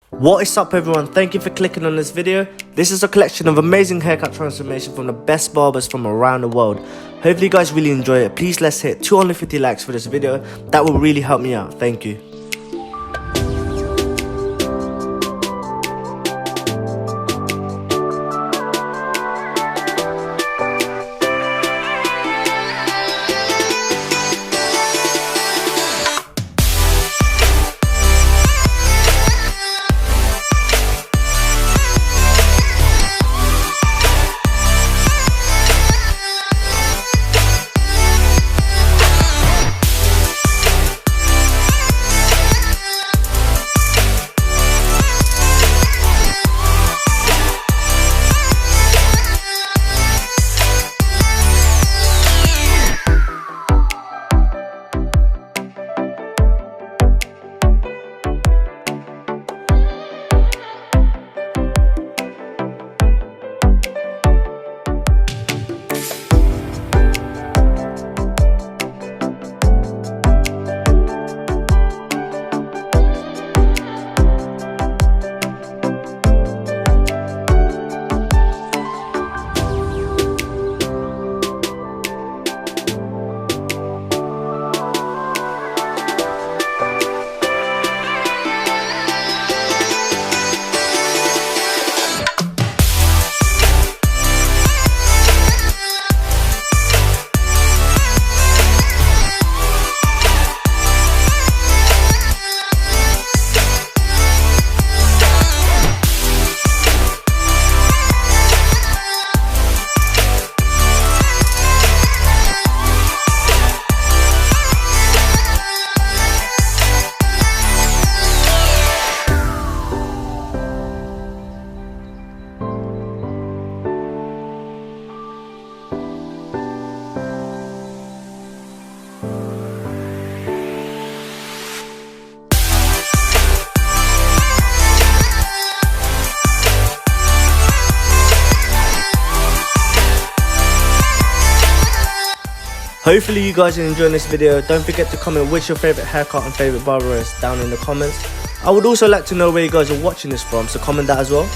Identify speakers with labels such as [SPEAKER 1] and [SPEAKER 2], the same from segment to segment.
[SPEAKER 1] What is up everyone, thank you for clicking on this video. This is a collection of amazing haircut transformation from the best barbers from around the world. Hopefully you guys really enjoy it. Please let's hit 250 likes for this video. That will really help me out, thank you. Hopefully you guys are enjoying this video. Don't forget to comment which your favourite haircut and favourite barber is down in the comments. I would also like to know where you guys are watching this from, so comment that as well.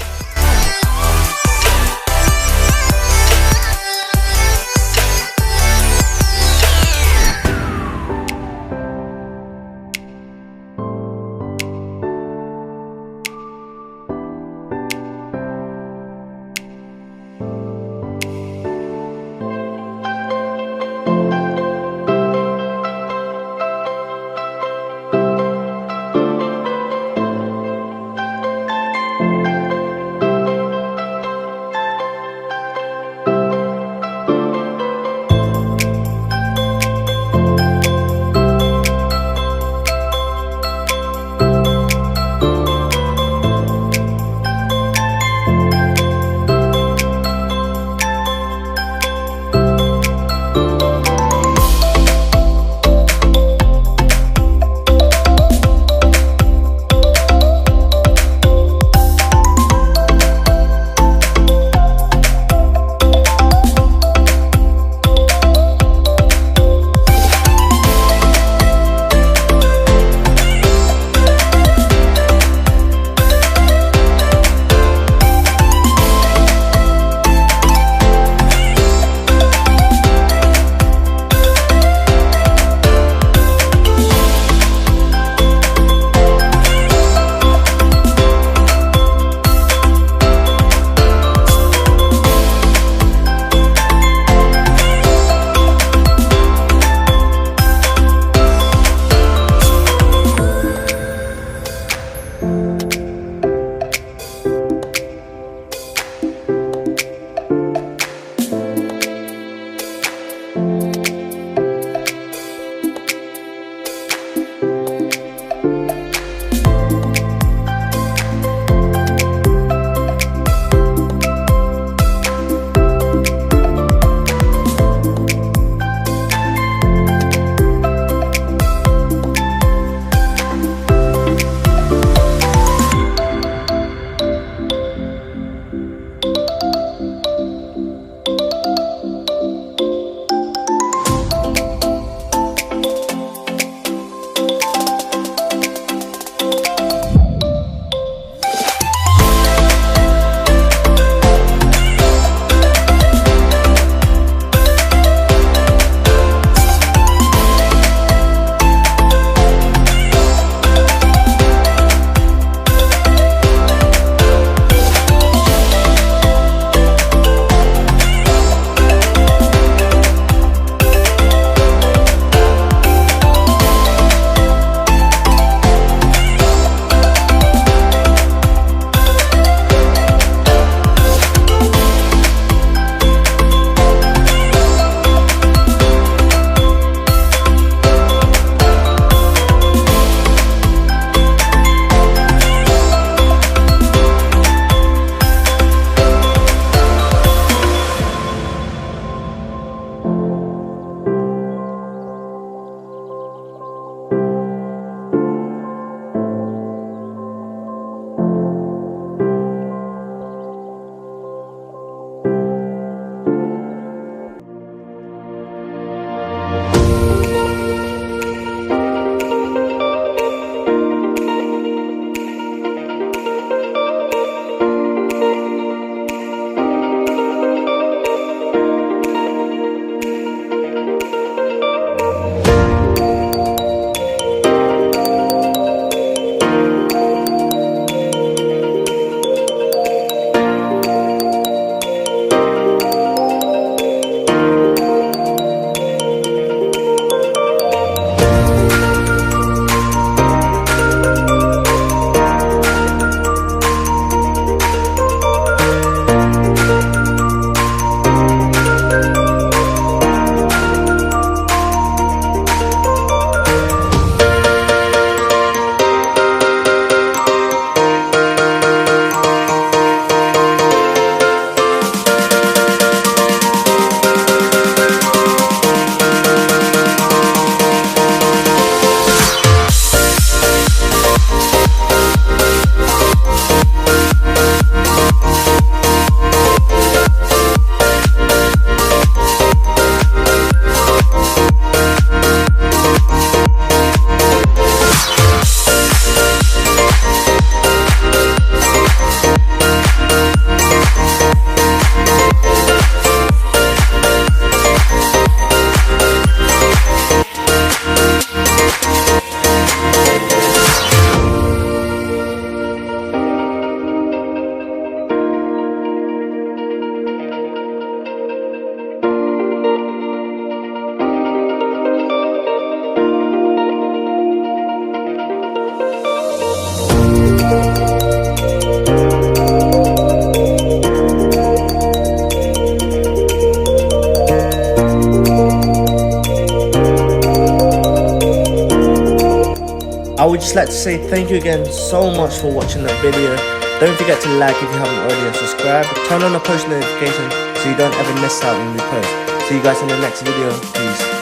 [SPEAKER 1] just like to say thank you again so much for watching that video. Don't forget to like if you haven't already and subscribe. Turn on the post notification so you don't ever miss out when we post. See you guys in the next video. Peace.